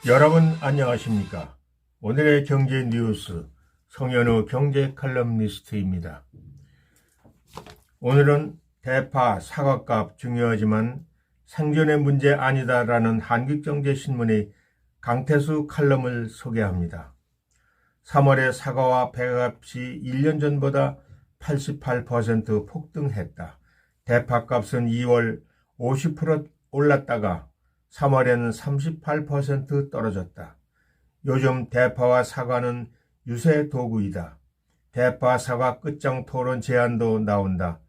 여러분 안녕하십니까? 오늘의 경제 뉴스 성현우 경제 칼럼니스트입니다. 오늘은 대파 사과값 중요하지만 생존의 문제 아니다라는 한국경제신문의 강태수 칼럼을 소개합니다. 3월에 사과와 배값이 1년 전보다 88% 폭등했다. 대파값은 2월 50% 올랐다가 3월에는 38% 떨어졌다. 요즘 대파와 사과는 유세 도구이다. 대파 사과 끝장 토론 제안도 나온다.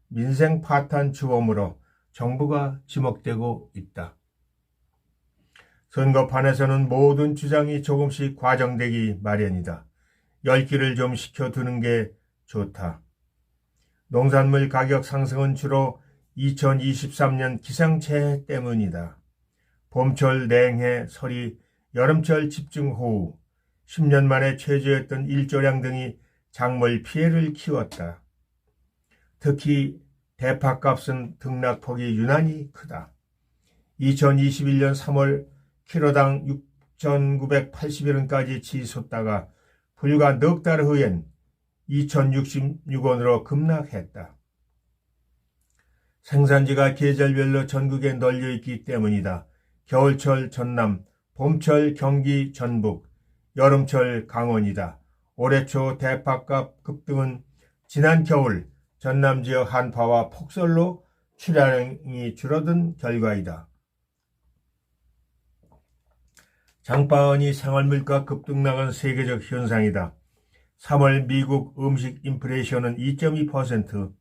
민생 파탄 주범으로 정부가 지목되고 있다. 선거판에서는 모든 주장이 조금씩 과정되기 마련이다. 열기를 좀 식혀두는 게 좋다. 농산물 가격 상승은 주로 2023년 기상재해 때문이다. 봄철 냉해, 설이, 여름철 집중호우, 10년 만에 최저였던 일조량 등이 작물 피해를 키웠다. 특히 대파값은 등락폭이 유난히 크다. 2021년 3월 키로당 6,981원까지 치솟다가 불과 넉 달 후엔 2,066원으로 급락했다. 생산지가 계절별로 전국에 널려 있기 때문이다. 겨울철 전남, 봄철 경기 전북, 여름철 강원이다. 올해 초 대파값 급등은 지난 겨울 전남 지역 한파와 폭설로 출하량이 줄어든 결과이다. 장바구니 생활물가 급등락은 세계적 현상이다. 3월 미국 음식 인플레이션은 2.2%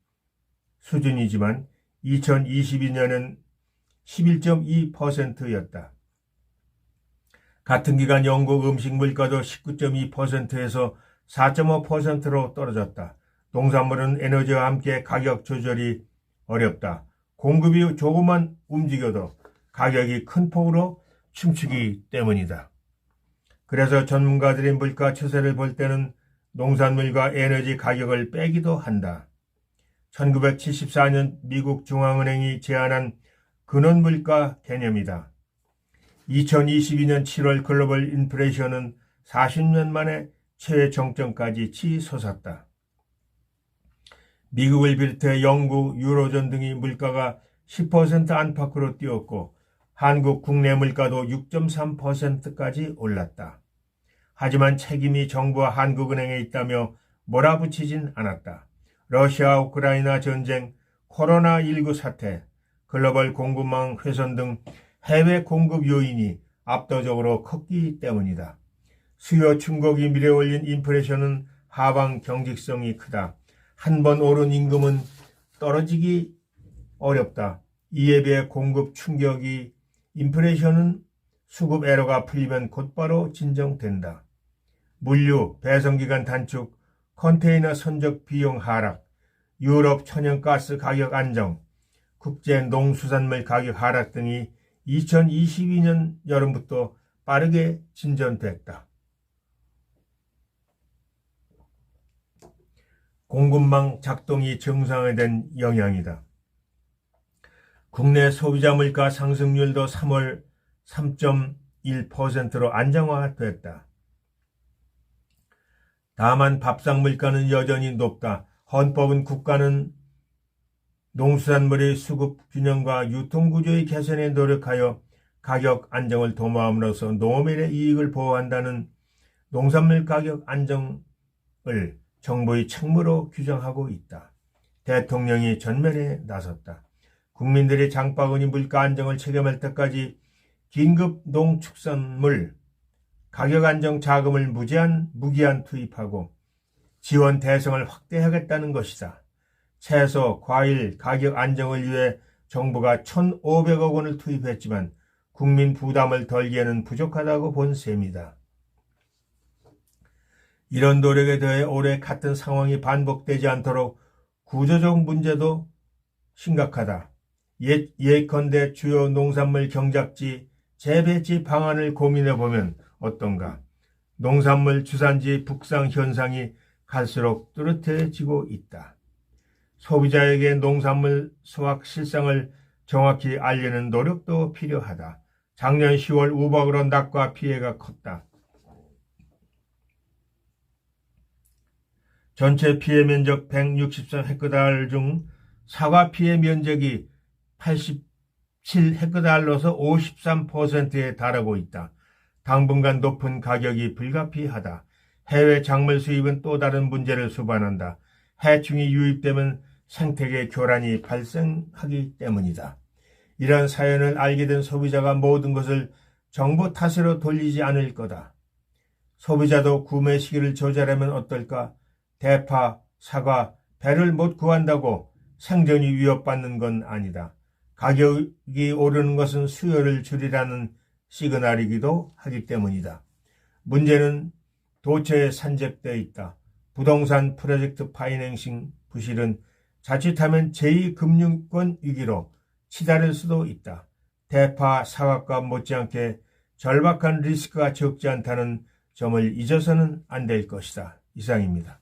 수준이지만 2022년은 11.2%였다. 같은 기간 영국 음식 물가도 19.2%에서 4.5%로 떨어졌다. 농산물은 에너지와 함께 가격 조절이 어렵다. 공급이 조금만 움직여도 가격이 큰 폭으로 춤추기 때문이다. 그래서 전문가들이 물가 추세를 볼 때는 농산물과 에너지 가격을 빼기도 한다. 1974년 미국 중앙은행이 제안한 근원물가 개념이다. 2022년 7월 글로벌 인플레이션은 40년 만에 최정점까지 치솟았다. 미국을 비롯해 영국, 유로존 등이 물가가 10% 안팎으로 뛰었고 한국 국내 물가도 6.3%까지 올랐다. 하지만 책임이 정부와 한국은행에 있다며 몰아붙이진 않았다. 러시아 우크라이나 전쟁, 코로나19 사태, 글로벌 공급망 훼손 등 해외 공급 요인이 압도적으로 컸기 때문이다. 수요 충격이 밀어올린 인플레이션은 하방 경직성이 크다. 한 번 오른 임금은 떨어지기 어렵다. 이에 비해 공급 충격이 인플레이션은 수급 애로가 풀리면 곧바로 진정된다. 물류, 배송기간 단축, 컨테이너 선적 비용 하락, 유럽 천연가스 가격 안정, 국제 농수산물 가격 하락 등이 2022년 여름부터 빠르게 진전됐다. 공급망 작동이 정상화된 영향이다. 국내 소비자 물가 상승률도 3월 3.1%로 안정화됐다. 다만 밥상 물가는 여전히 높다. 헌법은 국가는 농수산물의 수급 균형과 유통구조의 개선에 노력하여 가격 안정을 도모함으로써 농업인의 이익을 보호한다는 농산물 가격 안정을 정부의 책무로 규정하고 있다. 대통령이 전면에 나섰다. 국민들의 장바구니 물가 안정을 체감할 때까지 긴급 농축산물 가격 안정 자금을 무기한 투입하고 지원 대상을 확대하겠다는 것이다. 채소, 과일 가격 안정을 위해 정부가 1,500억 원을 투입했지만 국민 부담을 덜기에는 부족하다고 본 셈이다. 이런 노력에 더해 올해 같은 상황이 반복되지 않도록 구조적 문제도 심각하다. 예컨대 주요 농산물 경작지 재배지 방안을 고민해보면 어떤가. 농산물 주산지 북상 현상이 갈수록 뚜렷해지고 있다. 소비자에게 농산물 수확 실상을 정확히 알리는 노력도 필요하다. 작년 10월 우박으로 낙과 피해가 컸다. 전체 피해 면적 163헥타르 중 사과 피해 면적이 87헥타르로서 53%에 달하고 있다. 당분간 높은 가격이 불가피하다. 해외 작물 수입은 또 다른 문제를 수반한다. 해충이 유입되면 생태계 교란이 발생하기 때문이다. 이런 사연을 알게 된 소비자가 모든 것을 정부 탓으로 돌리지 않을 거다. 소비자도 구매 시기를 조절하면 어떨까? 대파, 사과, 배를 못 구한다고 생존이 위협받는 건 아니다. 가격이 오르는 것은 수요를 줄이라는 시그널이기도 하기 때문이다. 문제는 도처에 산적되어 있다. 부동산 프로젝트 파이낸싱 부실은 자칫하면 제2금융권 위기로 치달을 수도 있다. 대파, 사과값 못지않게 절박한 리스크가 적지 않다는 점을 잊어서는 안 될 것이다. 이상입니다.